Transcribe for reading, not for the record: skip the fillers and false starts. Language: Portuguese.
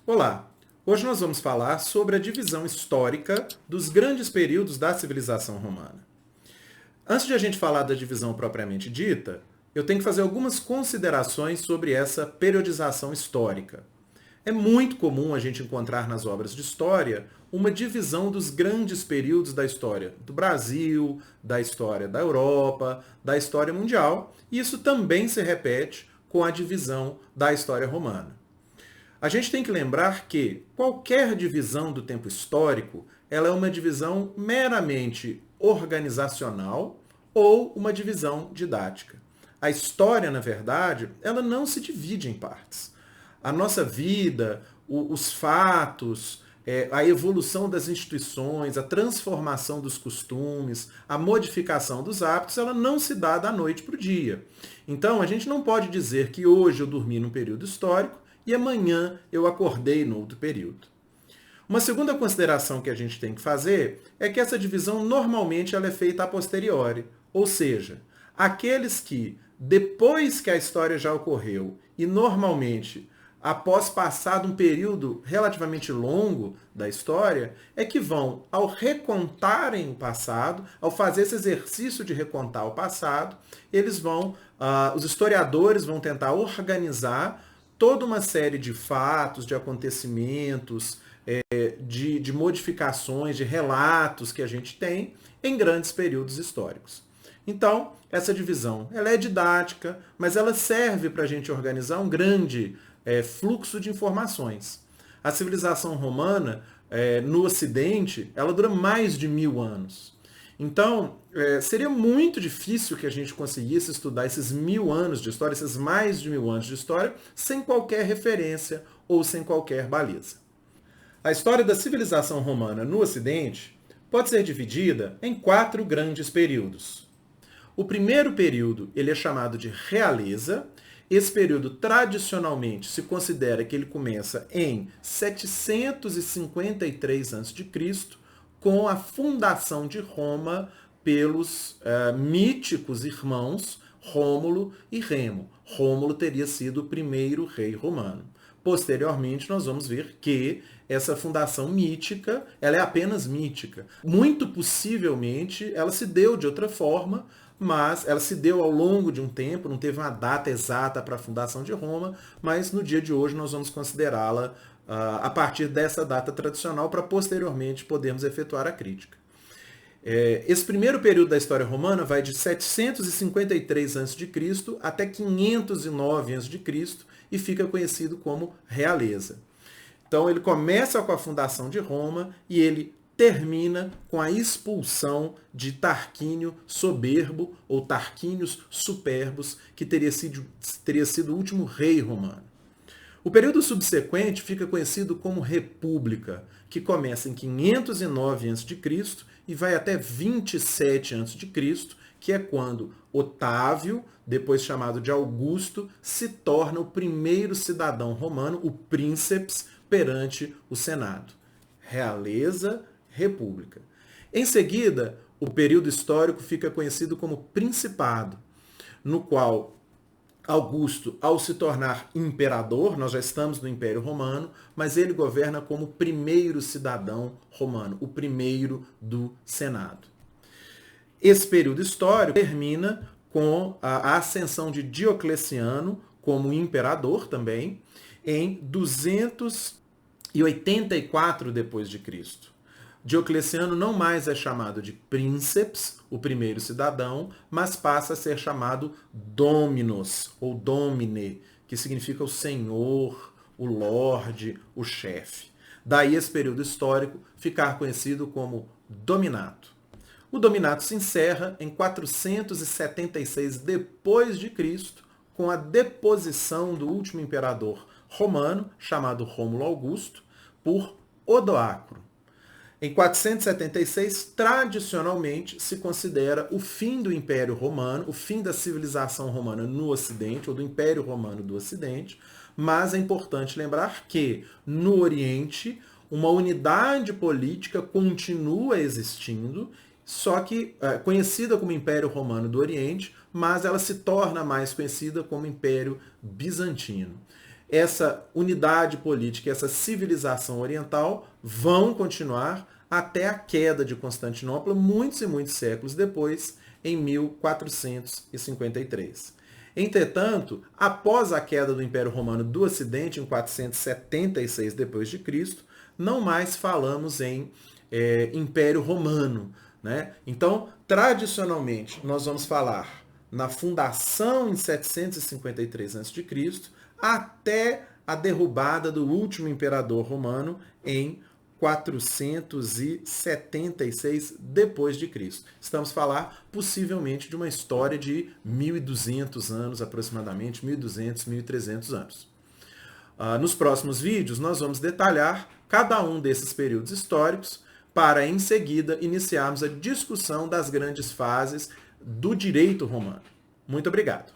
Olá! Hoje nós vamos falar sobre a divisão histórica dos grandes períodos da civilização romana. Antes de a gente falar da divisão propriamente dita, eu tenho que fazer algumas considerações sobre essa periodização histórica. É muito comum a gente encontrar nas obras de história uma divisão dos grandes períodos da história do Brasil, da história da Europa, da história mundial, e isso também se repete com a divisão da história romana. A gente tem que lembrar que qualquer divisão do tempo histórico, ela é uma divisão meramente organizacional ou uma divisão didática. A história, na verdade, ela não se divide em partes. A nossa vida, os fatos, a evolução das instituições, a transformação dos costumes, a modificação dos hábitos, ela não se dá da noite para o dia. Então, a gente não pode dizer que hoje eu dormi num período histórico e amanhã eu acordei no outro período. Uma segunda consideração que a gente tem que fazer é que essa divisão normalmente ela é feita a posteriori, ou seja, aqueles que, depois que a história já ocorreu e normalmente após passado um período relativamente longo da história, é que vão, ao recontarem o passado, ao fazer esse exercício de recontar o passado, eles vão, os historiadores vão tentar organizar toda uma série de fatos, de acontecimentos, de modificações, de relatos que a gente tem em grandes períodos históricos. Então, essa divisão ela é didática, mas ela serve para a gente organizar um grande fluxo de informações. A civilização romana, no Ocidente, ela dura mais de 1000 anos. Então, seria muito difícil que a gente conseguisse estudar esses 1000 anos de história, esses mais de 1000 anos de história, sem qualquer referência ou sem qualquer baliza. A história da civilização romana no Ocidente pode ser dividida em 4 grandes períodos. O primeiro período ele é chamado de realeza. Esse período, tradicionalmente, se considera que ele começa em 753 a.C., com a fundação de Roma pelos míticos irmãos Rômulo e Remo. Rômulo teria sido o primeiro rei romano. Posteriormente, nós vamos ver que essa fundação mítica, ela é apenas mítica. Muito possivelmente, ela se deu de outra forma, mas ela se deu ao longo de um tempo, não teve uma data exata para a fundação de Roma, mas no dia de hoje nós vamos considerá-la a partir dessa data tradicional para posteriormente podermos efetuar a crítica. Esse primeiro período da história romana vai de 753 a.C. até 509 a.C. e fica conhecido como realeza. Então ele começa com a fundação de Roma e ele termina com a expulsão de Tarquínio Soberbo, ou Tarquínios Superbos, que teria sido o último rei romano. O período subsequente fica conhecido como República, que começa em 509 a.C. e vai até 27 a.C., que é quando Otávio, depois chamado de Augusto, se torna o primeiro cidadão romano, o princeps, perante o Senado. Realeza, República. Em seguida, o período histórico fica conhecido como Principado, no qual Augusto, ao se tornar imperador, nós já estamos no Império Romano, mas ele governa como primeiro cidadão romano, o primeiro do Senado. Esse período histórico termina com a ascensão de Diocleciano como imperador também, em 284 depois de Cristo. Diocleciano não mais é chamado de princeps, o primeiro cidadão, mas passa a ser chamado dominus, ou domine, que significa o senhor, o lorde, o chefe. Daí esse período histórico ficar conhecido como dominato. O dominato se encerra em 476 depois de Cristo, com a deposição do último imperador romano, chamado Rômulo Augusto, por Odoacro. Em 476, tradicionalmente, se considera o fim do Império Romano, o fim da civilização romana no Ocidente, ou do Império Romano do Ocidente, mas é importante lembrar que, no Oriente, uma unidade política continua existindo, só que conhecida como Império Romano do Oriente, mas ela se torna mais conhecida como Império Bizantino. essa unidade política, essa civilização oriental vão continuar até a queda de Constantinopla, muitos e muitos séculos depois, em 1453. Entretanto, após a queda do Império Romano do Ocidente, em 476 d.C., não mais falamos em Império Romano, né? Então, tradicionalmente, nós vamos falar na fundação em 753 a.C., até a derrubada do último imperador romano em 476 depois de Cristo. Estamos a falar possivelmente de uma história de 1.200 anos, aproximadamente 1.200, 1.300 anos. Nos próximos vídeos nós vamos detalhar cada um desses períodos históricos para em seguida iniciarmos a discussão das grandes fases do direito romano. Muito obrigado.